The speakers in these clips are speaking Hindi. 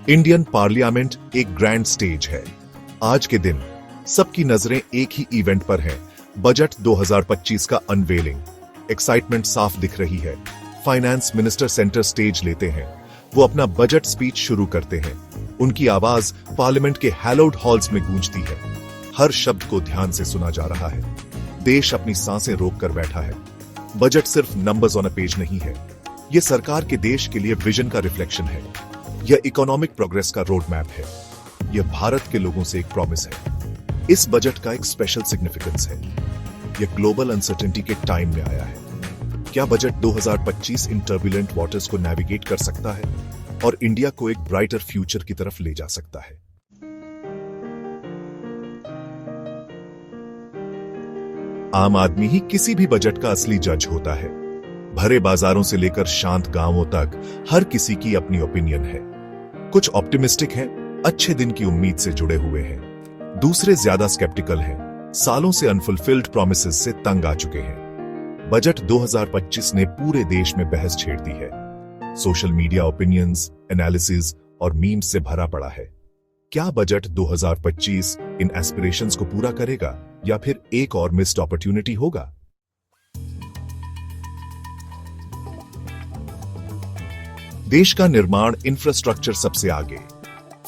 इंडियन पार्लियामेंट एक ग्रैंड स्टेज है। आज के दिन सबकी नजरें एक ही इवेंट पर हैं, बजट 2025 का अनवेलिंग। एक्साइटमेंट साफ दिख रही है। फाइनेंस मिनिस्टर सेंटर स्टेज लेते हैं। वो अपना बजट स्पीच शुरू करते हैं। उनकी आवाज पार्लियामेंट के हैलोड हॉल्स में गूंजती है। हर शब्द को ध्यान से सुना जा रहा है। देश अपनी सांसें रोक कर बैठा है। बजट सिर्फ नंबर्स ऑन अ पेज नहीं है, यह सरकार के देश के लिए विजन का रिफ्लेक्शन है। यह इकोनॉमिक प्रोग्रेस का रोड मैप है। यह भारत के लोगों से एक प्रॉमिस है। इस बजट का एक स्पेशल सिग्निफिकेंस है। यह ग्लोबल अनसर्टेनिटी के टाइम में आया है। क्या बजट 2025 इन टर्बुलेंट वाटर्स को नेविगेट कर सकता है और इंडिया को एक ब्राइटर फ्यूचर की तरफ ले जा सकता है? आम आदमी ही किसी भी बजट का असली जज होता है। भरे बाजारों से लेकर शांत गांवों तक हर किसी की अपनी ओपिनियन है। कुछ ऑप्टिमिस्टिक हैं, अच्छे दिन की उम्मीद से जुड़े हुए हैं। दूसरे ज्यादा स्केप्टिकल हैं, सालों से अनफुलफिल्ड प्रोमिसेस से तंग आ चुके हैं। बजट 2025 ने पूरे देश में बहस छेड़ दी है। सोशल मीडिया ओपिनियंस, एनालिसिस और मीम्स से भरा पड़ा है। क्या बजट 2025 इन एस्पिरेशंस को पूरा करेगा या फिर एक और मिस्ड अपॉर्चुनिटी होगा? देश का निर्माण इंफ्रास्ट्रक्चर सबसे आगे।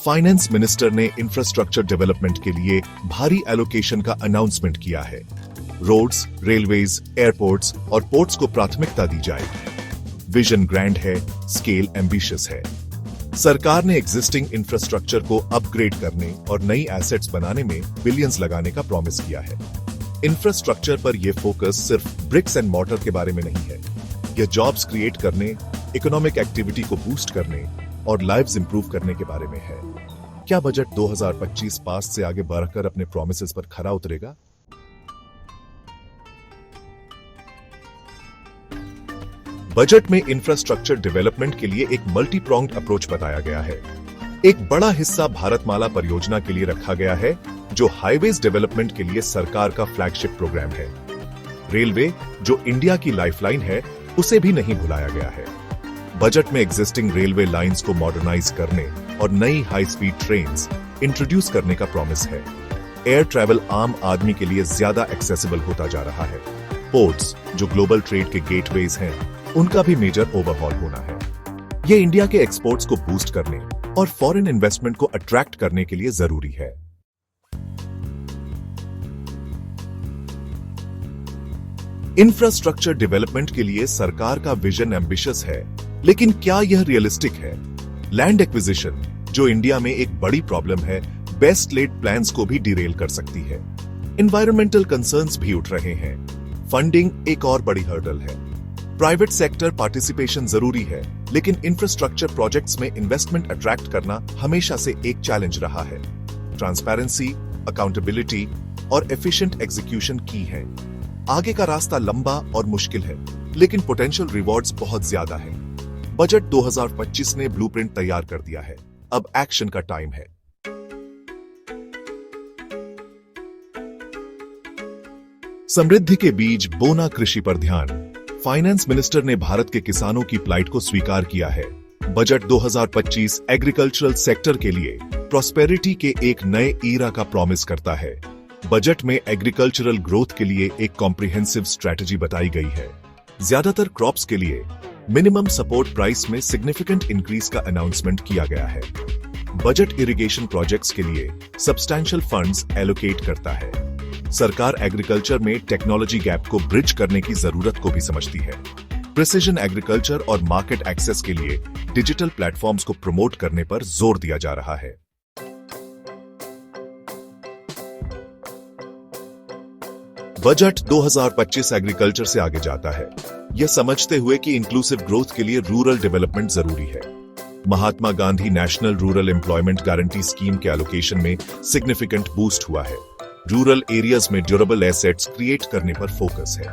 फाइनेंस मिनिस्टर ने इंफ्रास्ट्रक्चर डेवलपमेंट के लिए भारी एलोकेशन का अनाउंसमेंट किया है। रोड्स, रेलवेज, एयरपोर्ट्स और पोर्ट्स को प्राथमिकता दी जाएगी। विजन ग्रैंड है, स्केल एम्बिशियस है। सरकार ने एग्जिस्टिंग इंफ्रास्ट्रक्चर को अपग्रेड करने और नई एसेट्स बनाने में बिलियंस लगाने का प्रॉमिस किया है। इंफ्रास्ट्रक्चर पर यह फोकस सिर्फ ब्रिक्स एंड मॉर्टर के बारे में नहीं है। यह जॉब्स क्रिएट करने, इकोनॉमिक एक्टिविटी को बूस्ट करने और लाइव्स इंप्रूव करने के बारे में है। क्या बजट 2025 पास से आगे बढ़कर अपने प्रॉमिसेस पर खरा उतरेगा? बजट में इंफ्रास्ट्रक्चर डेवलपमेंट के लिए एक मल्टी प्रोंग्ड अप्रोच बताया गया है। एक बड़ा हिस्सा भारतमाला परियोजना के लिए रखा गया है, जो हाईवेज डेवलपमेंट के लिए सरकार का फ्लैगशिप प्रोग्राम है। रेलवे, जो इंडिया की लाइफलाइन है, उसे भी नहीं भुलाया गया है। बजट में एग्जिस्टिंग रेलवे लाइंस को मॉडर्नाइज करने और नई हाई स्पीड ट्रेन्स इंट्रोड्यूस करने का प्रॉमिस है। एयर ट्रैवल आम आदमी के लिए ज्यादा एक्सेसिबल होता जा रहा है। पोर्ट्स, जो ग्लोबल ट्रेड के गेटवेज हैं, उनका भी मेजर ओवरहॉल होना है। यह इंडिया के एक्सपोर्ट्स को बूस्ट करने और फॉरेन इन्वेस्टमेंट को अट्रैक्ट करने के लिए जरूरी है। इंफ्रास्ट्रक्चर डेवलपमेंट के लिए सरकार का विजन एम्बिशियस है, लेकिन क्या यह रियलिस्टिक है? लैंड एक्विजिशन, जो इंडिया में एक बड़ी प्रॉब्लम है, बेस्ट लेड प्लान्स को भी डिरेल कर सकती है। एनवायरमेंटल कंसर्न्स भी उठ रहे हैं। फंडिंग एक और बड़ी हर्डल है। प्राइवेट सेक्टर पार्टिसिपेशन जरूरी है, लेकिन इंफ्रास्ट्रक्चर प्रोजेक्ट्स में इन्वेस्टमेंट अट्रैक्ट करना हमेशा से एक चैलेंज रहा है। ट्रांसपेरेंसी, अकाउंटेबिलिटी और एफिशिएंट एग्जीक्यूशन की है। आगे का रास्ता लंबा और मुश्किल है, लेकिन पोटेंशियल रिवॉर्ड्स बहुत ज्यादा है। बजट 2025 ने ब्लूप्रिंट तैयार कर दिया है। अब एक्शन का टाइम है। समृद्धि के बीज बोना कृषि पर ध्यान। फाइनेंस मिनिस्टर ने भारत के किसानों की प्लाइट को स्वीकार किया है। बजट 2025 एग्रीकल्चरल सेक्टर के लिए प्रॉस्पेरिटी के एक नए ईरा का प्रॉमिस करता है। बजट में एग्रीकल्चरल ग्रोथ के लिए एक कॉम्प्रिहेंसिव स्ट्रैटेजी बताई गई है। ज्यादातर क्रॉप्स के लिए मिनिमम सपोर्ट प्राइस में सिग्निफिकेंट इंक्रीज का अनाउंसमेंट किया गया है। बजट इरिगेशन प्रोजेक्ट्स के लिए सब्सटैंशियल फंड्स एलोकेट करता है। सरकार एग्रीकल्चर में टेक्नोलॉजी गैप को ब्रिज करने की जरूरत को भी समझती है। प्रिसिजन एग्रीकल्चर और मार्केट एक्सेस के लिए डिजिटल प्लेटफॉर्म्स को प्रमोट करने पर जोर दिया जा रहा है। बजट 2025 एग्रीकल्चर से आगे जाता है, यह समझते हुए कि इंक्लूसिव ग्रोथ के लिए रूरल डेवलपमेंट जरूरी है। Mahatma Gandhi national rural employment guarantee scheme के एलोकेशन में सिग्निफिकेंट बूस्ट हुआ है। रूरल एरियाज में ड्यूरेबल एसेट्स क्रिएट करने पर फोकस है।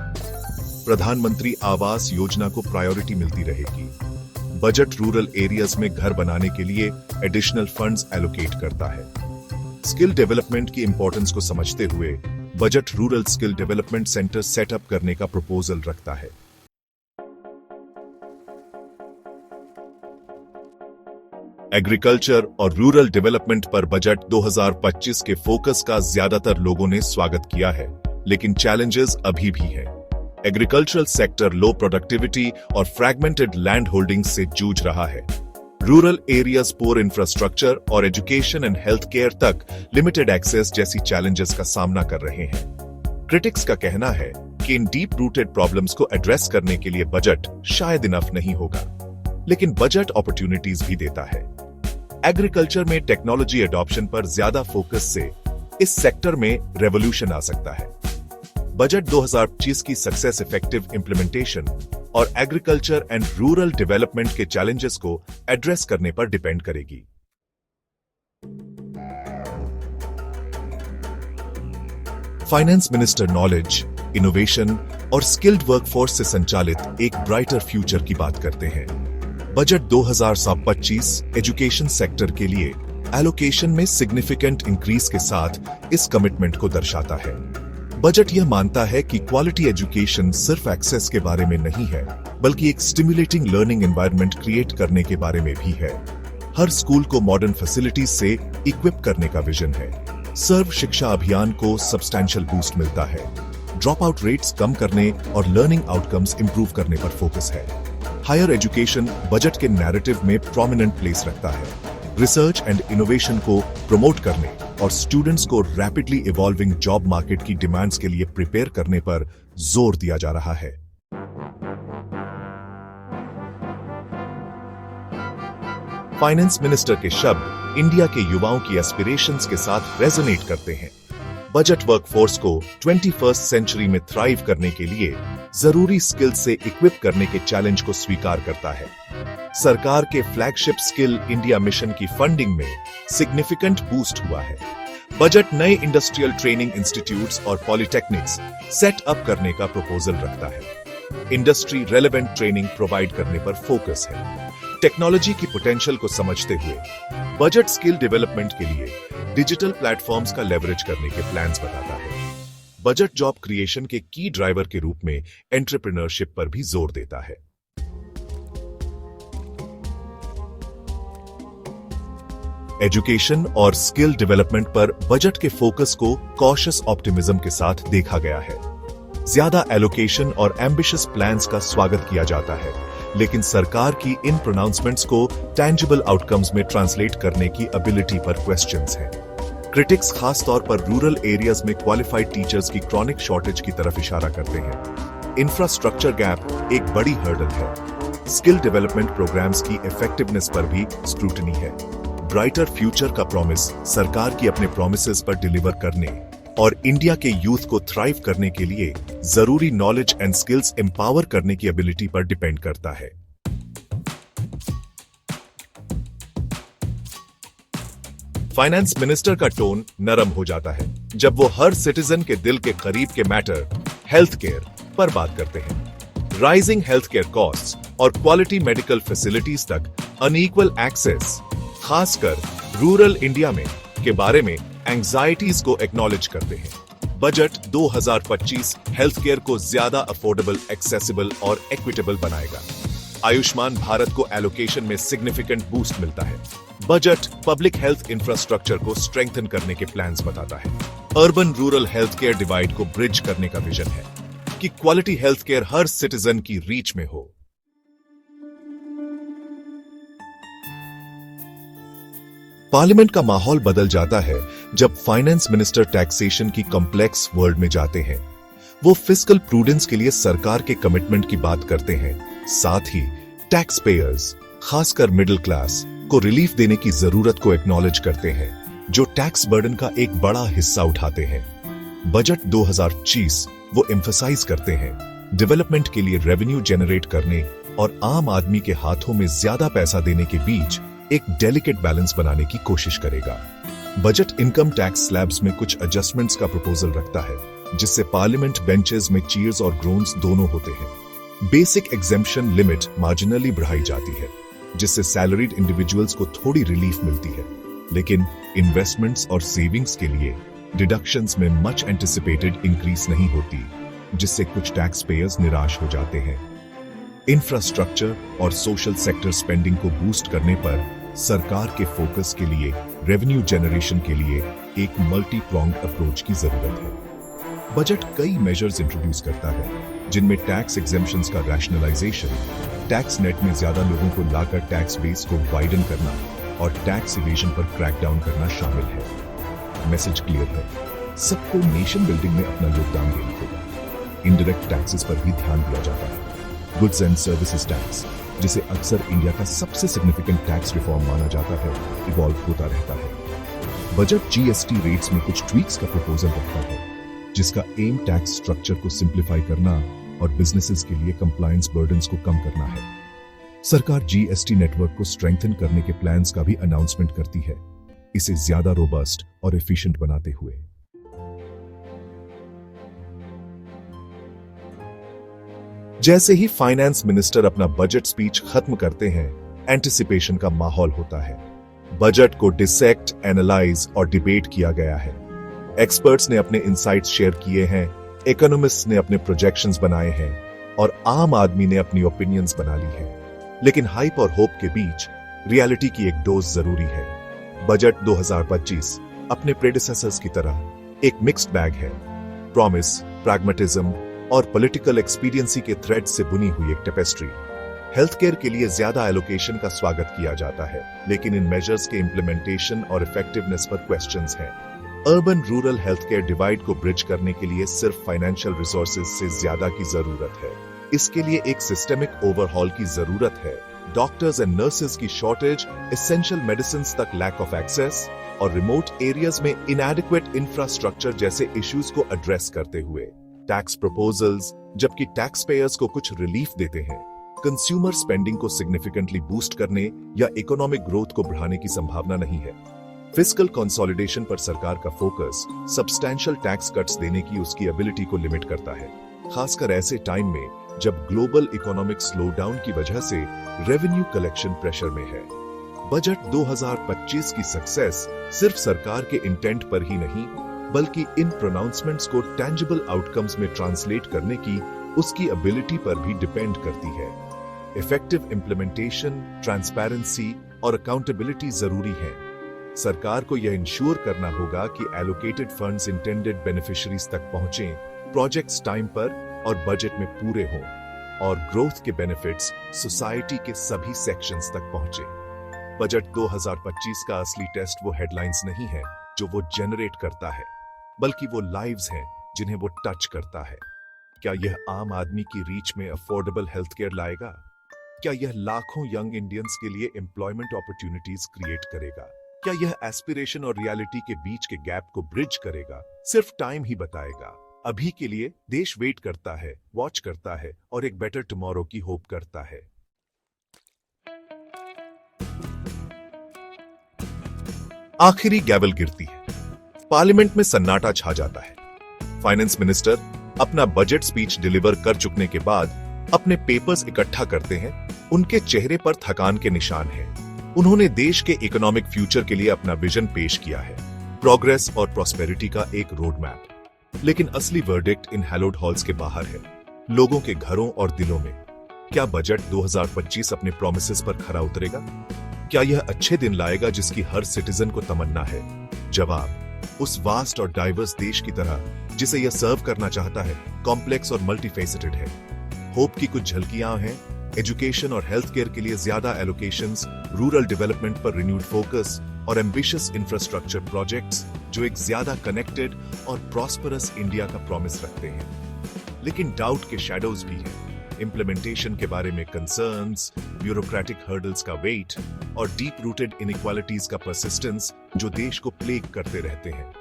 प्रधानमंत्री आवास योजना को प्रायोरिटी मिलती रहेगी। बजट रूरल एरियाज में घर बनाने के लिए एडिशनल फंड्स एलोकेट करता है। स्किल डेवलपमेंट की इंपॉर्टेंस को समझते हुए budget rural skill development centre setup करने का प्रपोजल रखता है। एग्रीकल्चर और रूरल डेवलपमेंट पर बजट 2025 के फोकस का ज्यादातर लोगों ने स्वागत किया है, लेकिन चैलेंजेस अभी भी हैं। एग्रीकल्चरल सेक्टर लो प्रोडक्टिविटी और फ्रैगमेंटेड लैंड होल्डिंग से जूझ रहा है। रूरल एरियाज पुअर इंफ्रास्ट्रक्चर और एजुकेशन एंड हेल्थ केयर तक लिमिटेड एक्सेस जैसी चैलेंजेस का सामना कर रहे हैं। क्रिटिक्स का कहना है कि इन डीप रूटेड प्रॉब्लम्स को एड्रेस करने के लिए बजट शायद इनफ नहीं होगा, लेकिन बजट अपॉर्चुनिटीज भी देता है। एग्रीकल्चर में टेक्नोलॉजी एडॉप्शन पर ज्यादा फोकस से इस सेक्टर में रेवोल्यूशन आ सकता है। बजट 2025 की सक्सेस इफेक्टिव इंप्लीमेंटेशन और एग्रीकल्चर एंड रूरल डेवलपमेंट के चैलेंजेस को एड्रेस करने पर डिपेंड करेगी। फाइनेंस मिनिस्टर नॉलेज, इनोवेशन और स्किल्ड वर्कफोर्स से संचालित एक ब्राइटर फ्यूचर की बात करते हैं। बजट 2025 एजुकेशन सेक्टर के लिए एलोकेशन में सिग्निफिकेंट इंक्रीज के साथ इस कमिटमेंट को दर्शाता है। बजट यह मानता है कि क्वालिटी एजुकेशन सिर्फ एक्सेस के बारे में नहीं है, बल्कि एक स्टिमुलेटिंग लर्निंग एनवायरनमेंट क्रिएट करने के बारे में भी है। हर स्कूल को मॉडर्न फैसिलिटीज से इक्विप करने का विजन है। सर्व शिक्षा अभियान को सब्सटैंशियल बूस्ट मिलता है। ड्रॉप आउट रेट्स कम करने और लर्निंग आउटकम्स इंप्रूव करने पर फोकस है। हायर एजुकेशन बजट के नैरेटिव में प्रोमिनेंट प्लेस रखता है। रिसर्च एंड इनोवेशन को प्रमोट करने और स्टूडेंट्स को रैपिडली इवॉल्विंग जॉब मार्केट की डिमांड्स के लिए प्रिपेयर करने पर जोर दिया जा रहा है। फाइनेंस मिनिस्टर के शब्द इंडिया के युवाओं की एस्पिरेशंस के साथ रेजोनेट करते हैं। बजट वर्कफोर्स को 21st सेंचुरी में थ्राइव करने के लिए जरूरी स्किल से इक्विप करने के चैलेंज को स्वीकार करता है। सरकार के फ्लैगशिप स्किल इंडिया मिशन की फंडिंग में सिग्निफिकेंट बूस्ट हुआ है। बजट नए इंडस्ट्रियल ट्रेनिंग इंस्टीट्यूट्स और पॉलिटेक्निक्स सेट अप करने का प्रपोजल रखता है। इंडस्ट्री रेलेवेंट ट्रेनिंग प्रोवाइड करने पर फोकस है। टेक्नोलॉजी की पोटेंशियल को समझते हुए बजट स्किल डेवलपमेंट के लिए डिजिटल प्लेटफॉर्म्स का लेवरेज करने के प्लान्स बताता है। बजट जॉब क्रिएशन के की ड्राइवर के रूप में एंटरप्रेन्योरशिप पर भी जोर देता है। एजुकेशन और स्किल डेवलपमेंट पर बजट के फोकस को कॉशियस ऑप्टिमिज्म के साथ देखा गया है। ज्यादा एलोकेशन और एम्बिशियस प्लान्स का स्वागत किया जाता है, लेकिन सरकार की इन प्रोनाउंसमेंट्स को टैंजिबल आउटकम्स में ट्रांसलेट करने की एबिलिटी पर क्वेश्चंस हैं। क्रिटिक्स खास तौर पर रूरल एरियाज में क्वालिफाइड टीचर्स की क्रॉनिक शॉर्टेज की तरफ इशारा करते हैं। इंफ्रास्ट्रक्चर गैप एक बड़ी हर्डल है। स्किल डेवलपमेंट प्रोग्राम्स की इफेक्टिवनेस पर भी स्क्रूटनी है। ब्राइटर फ्यूचर का प्रॉमिस सरकार की अपने प्रॉमिसेस पर डिलीवर करने और इंडिया के यूथ को थ्राइव करने के लिए जरूरी नॉलेज एंड स्किल्स एम्पावर करने की एबिलिटी पर डिपेंड करता है। फाइनेंस मिनिस्टर का टोन नरम हो जाता है जब वो हर सिटीजन के दिल के करीब के मैटर हेल्थ केयर पर बात करते हैं। राइजिंग हेल्थ केयर कॉस्ट्स और क्वालिटी मेडिकल फैसिलिटीज तक अनइक्वल एक्सेस, खासकर रूरल इंडिया में के बारे में एंग्जाइटीज को एक्नॉलेज करते हैं। बजट 2025 हेल्थ केयर को ज्यादा अफोर्डेबल, एक्सेसिबल और इक्विटेबल बनाएगा। आयुष्मान भारत को एलोकेशन में सिग्निफिकेंट बूस्ट मिलता है। बजट पब्लिक हेल्थ इंफ्रास्ट्रक्चर को स्ट्रेंथन करने के प्लान्स बताता है। Urban rural health care divide को ब्रिज करने का विजन है कि क्वालिटी हेल्थ केयर हर सिटीजन की रीच में हो। पार्लियामेंट का माहौल बदल जाता है जब फाइनेंस मिनिस्टर टैक्सेशन की कॉम्प्लेक्स वर्ल्ड में जाते हैं। वो फिस्कल प्रूडेंस के लिए सरकार के कमिटमेंट की बात करते हैं, साथ ही टैक्स पेयर्स, खासकर मिडिल क्लास को रिलीफ देने की जरूरत को एक्नॉलेज करते हैं, जो टैक्स बर्डन का एक बड़ा हिस्सा उठाते हैं। बजट 2025 वो एम्फसाइज करते हैं डेवलपमेंट के लिए रेवेन्यू जनरेट करने और आम आदमी के हाथों में ज्यादा पैसा देने के बीच एक डेलिकेट बैलेंस बनाने की कोशिश करेगा। बजट इनकम टैक्स स्लैब्स में कुछ एडजस्टमेंट्स का प्रपोजल रखता है, जिससे पार्लियामेंट बेंचेस में चीयर्स और ग्रोन्स दोनों होते हैं। बेसिक एग्जेम्पशन लिमिट मार्जिनली बढ़ाई जाती है, जिससे सैलरीड इंडिविजुअल्स को थोड़ी रिलीफ मिलती है, लेकिन इन्वेस्टमेंट्स और सेविंग्स के लिए डिडक्शंस में मच एंटिसिपेटेड इंक्रीज नहीं होती, जिससे कुछ टैक्स पेयर्स निराश हो जाते हैं। इंफ्रास्ट्रक्चर और सोशल सेक्टर स्पेंडिंग को बूस्ट करने पर सरकार के फोकस के लिए, रेवेन्यू जनरेशन के लिए एक मल्टी प्रोंग्ड अप्रोच की जरूरत है। बजट कई मेजर्स इंट्रोड्यूस करता है, जिनमें टैक्स एग्जेम्पशंस का रैशनलाइजेशन, टैक्स नेट में ज्यादा लोगों को लाकर टैक्स बेस को वाइडन करना और टैक्स इवेजन पर क्रैकडाउन करना शामिल है। मैसेज क्लियर है, सबको नेशन बिल्डिंग में अपना योगदान देना होगा। इनडायरेक्ट टैक्सेस पर भी ध्यान दिया जाता है। गुड्स एंड सर्विसेज टैक्स, जिसे अक्सर इंडिया का सबसे सिग्निफिकेंट टैक्स रिफॉर्म माना जाता है, इवॉल्व होता रहता है। बजट जीएसटी रेट्स में कुछ ट्वीक्स का प्रपोजल रखता है, जिसका एम टैक्स स्ट्रक्चर को सिंप्लीफाई करना और बिजनेसेस के लिए कंप्लायंस बर्डन्स को कम करना है। सरकार जीएसटी नेटवर्क को स्ट्रेंथन करने के प्लान्स का भी अनाउंसमेंट करती है, इसे ज्यादा रोबस्ट और एफिशिएंट बनाते हुए। जैसे ही फाइनेंस मिनिस्टर अपना बजट स्पीच खत्म करते हैं, एंटिसिपेशन का माहौल होता है। बजट को डिसेक्ट, एनालाइज और डिबेट किया गया है। एक्सपर्ट्स ने अपने इनसाइट्स शेयर किए हैं, इकोनॉमिस्ट्स ने अपने प्रोजेक्शंस बनाए हैं और आम आदमी ने अपनी ओपिनियंस बना ली है। लेकिन हाइप और होप के बीच रियलिटी की एक डोज जरूरी है। बजट 2025 अपने प्रेडिसेसर्स की तरह एक मिक्स्ड बैग है। प्रॉमिस, प्रैग्मेटिज्म और पॉलिटिकल एक्सपीडियंसी के थ्रेड से बुनी हुई एक टेपेस्ट्री। हेल्थ केयर के लिए ज्यादा एलोकेशन का स्वागत किया जाता है, लेकिन इन मेजर्स के इंप्लीमेंटेशन और इफेक्टिवनेस पर क्वेश्चंस हैं। Urban rural health care divide को ब्रिज करने के लिए सिर्फ फाइनेंशियल रिसोर्सेज से ज्यादा की जरूरत है। इसके लिए एक सिस्टेमिक ओवरहॉल की जरूरत है। डॉक्टर्स एंड नर्सेज की शॉर्टेज, एसेंशियल मेडिसिन तक लैक ऑफ एक्सेस और रिमोट एरियाज में इनएडिक्वेट इंफ्रास्ट्रक्चर जैसे इश्यूज को एड्रेस करते हुए टैक्स प्रपोजल्स, जबकि टैक्स पेयर्स को कुछ रिलीफ देते हैं, कंज्यूमर स्पेंडिंग को सिग्निफिकेंटली बूस्ट करने या इकोनॉमिक ग्रोथ को बढ़ाने की संभावना नहीं है। फिस्कल कंसोलिडेशन पर सरकार का फोकस सब्सटैंशियल टैक्स कट्स देने की उसकी एबिलिटी को लिमिट करता है, खासकर ऐसे टाइम में जब ग्लोबल इकोनॉमिक स्लोडाउन की वजह से रेवेन्यू कलेक्शन प्रेशर में है। बजट 2025 की सक्सेस सिर्फ सरकार के इंटेंट पर ही नहीं, बल्कि इन प्रोनाउंसमेंट्स को टेंजिबल आउटकम्स में ट्रांसलेट करने की उसकी एबिलिटी पर भी डिपेंड करती है। इफेक्टिव इंप्लीमेंटेशन, ट्रांसपेरेंसी और अकाउंटेबिलिटी जरूरी है। सरकार को यह इंश्योर करना होगा कि एलोकेटेड फंड्स इंटेंडेड बेनिफिशियरीज तक पहुंचें, प्रोजेक्ट्स टाइम पर और बजट में पूरे हों और ग्रोथ के बेनिफिट्स सोसाइटी के सभी सेक्शंस तक पहुंचे। बजट 2025 का असली टेस्ट वो हेडलाइंस नहीं है जो वो जनरेट करता है, बल्कि वो लाइव्स हैं जिन्हें वो टच करता है। क्या यह आम आदमी की रीच में अफोर्डेबल हेल्थ केयर लाएगा? क्या यह लाखों यंग इंडियंस के लिए एम्प्लॉयमेंट अपॉर्चुनिटीज क्रिएट करेगा? क्या यह एस्पिरेशन और रियलिटी के बीच के गैप को ब्रिज करेगा? सिर्फ टाइम ही बताएगा। अभी के लिए देश वेट करता है, वॉच करता है और एक बेटर टुमारो की होप करता है। आखिरी गैवल गिरती है, पार्लियामेंट में सन्नाटा छा जाता है। फाइनेंस मिनिस्टर अपना बजट स्पीच डिलीवर कर चुकने के बाद अपने पेपर्स इकट्ठा करते हैं। उनके चेहरे पर थकान के निशान हैं। उन्होंने देश के इकोनॉमिक फ्यूचर के लिए अपना विजन पेश किया है, प्रोग्रेस और प्रॉस्पेरिटी का एक रोड मैप। लेकिन असली वर्डिक्ट इन हैलोड हॉल्स के बाहर है, लोगों के घरों और दिलों में। क्या बजट 2025 अपने प्रोमिसेस पर खरा उतरेगा? क्या यह अच्छे दिन लाएगा जिसकी हर सिटीजन को तमन्ना है? जवाब उस वास्ट और डाइवर्स देश की तरह जिसे यह सर्व करना चाहता है, कॉम्प्लेक्स और मल्टीफेसेटेड है। होप की कुछ झलकियां हैं, एजुकेशन और हेल्थ केयर के लिए ज्यादा एलोकेशंस, रूरल डेवलपमेंट पर रिन्यूड फोकस और एम्बिशियस इंफ्रास्ट्रक्चर प्रोजेक्ट्स जो एक ज्यादा कनेक्टेड और प्रॉस्परस इंडिया का प्रॉमिस रखते हैं। लेकिन डाउट के शैडोज भी हैं। इंप्लीमेंटेशन के बारे में कंसर्न्स, ब्यूरोक्रेटिक हर्डल्स का वेट और डीप रूटेड इनइक्वालिटीज का परसिस्टेंस जो देश को प्लेग करते रहते हैं।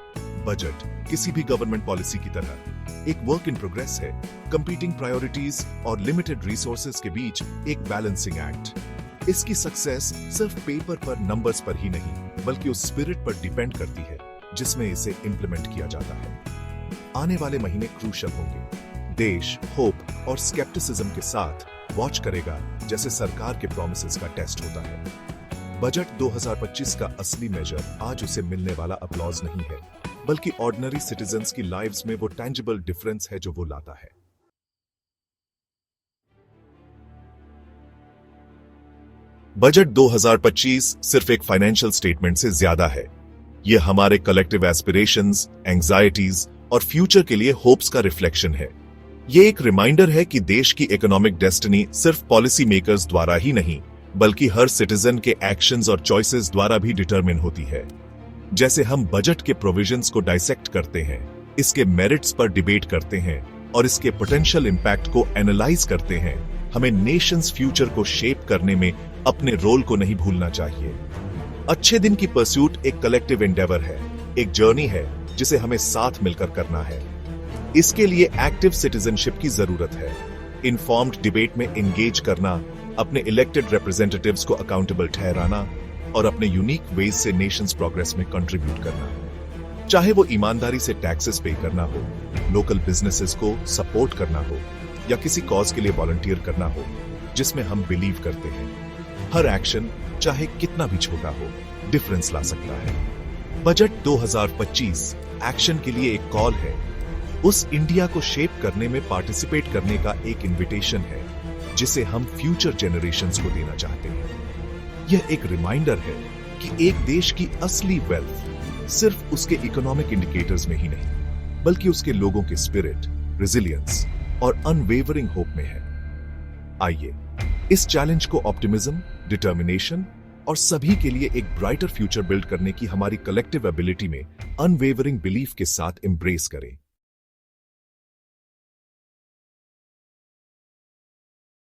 बजट किसी भी गवर्नमेंट पॉलिसी की तरह एक वर्क इन प्रोग्रेस है, कंपीटिंग प्रायोरिटीज और लिमिटेड रिसोर्सेज के बीच एक बैलेंसिंग एक्ट। इसकी सक्सेस सिर्फ पेपर पर, नंबर्स पर ही नहीं, बल्कि उस स्पिरिट पर डिपेंड करती है जिसमें इसे इंप्लीमेंट किया जाता है। आने वाले महीने क्रूशल होंगे। देश होप और स्केप्टिसिज्म के साथ वॉच करेगा जैसे सरकार के प्रोमिसेस का टेस्ट होता है। बजट 2025 का असली मेजर आज उसे मिलने वाला अपलॉज नहीं है, बल्कि ऑर्डिनरी सिटीजन्स की लाइव्स में वो टेंजिबल डिफरेंस है जो वो लाता है। बजट 2025 सिर्फ एक फाइनेंशियल स्टेटमेंट से ज्यादा है। यह हमारे कलेक्टिव एस्पिरेशंस, एंग्जाइटीज और फ्यूचर के लिए होप्स का रिफ्लेक्शन है। यह एक रिमाइंडर है कि देश की इकोनॉमिक डेस्टिनी सिर्फ पॉलिसी मेकर्स द्वारा ही नहीं, बल्कि हर सिटीजन के एक्शंस और चॉइसेस द्वारा भी डिटरमिन होती है। जैसे हम बजट के प्रोविजंस को डाइसेक्ट करते हैं, इसके मेरिट्स पर डिबेट करते हैं और इसके पोटेंशियल इंपैक्ट को एनालाइज करते हैं, हमें नेशंस फ्यूचर को शेप करने में अपने रोल को नहीं भूलना चाहिए। अच्छे दिन की परस्यूट एक कलेक्टिव एंडेवर है, एक जर्नी है जिसे हमें साथ मिलकर करना है। इसके लिए एक्टिव सिटीजनशिप की जरूरत है, इन्फॉर्म्ड डिबेट में एंगेज करना, अपने इलेक्टेड रिप्रेजेंटेटिव्स को अकाउंटेबल ठहराना और अपने यूनिक वेज से नेशंस प्रोग्रेस में कंट्रीब्यूट करना। चाहे वो ईमानदारी से टैक्सेस पे करना हो, लोकल बिजनेसेस को सपोर्ट करना हो या किसी कॉज के लिए वॉलंटियर करना हो जिसमें हम बिलीव करते हैं। हर एक्शन, चाहे कितना भी छोटा हो, डिफरेंस ला सकता है। बजट 2025 एक्शन के लिए एक कॉल है, उस इंडिया को शेप करने में पार्टिसिपेट करने का एक इन्विटेशन है जिसे हम फ्यूचर जनरेशंस को देना चाहते हैं। यह एक रिमाइंडर है कि एक देश की असली वेल्थ सिर्फ उसके इकोनॉमिक इंडिकेटर्स में ही नहीं, बल्कि उसके लोगों के स्पिरिट, रेजिलियंस और अनवेवरिंग होप में है। आइए इस चैलेंज को ऑप्टिमिज्म, डिटर्मिनेशन और सभी के लिए एक ब्राइटर फ्यूचर बिल्ड करने की हमारी कलेक्टिव एबिलिटी में अनवेवरिंग बिलीफ के साथ एम्ब्रेस करें।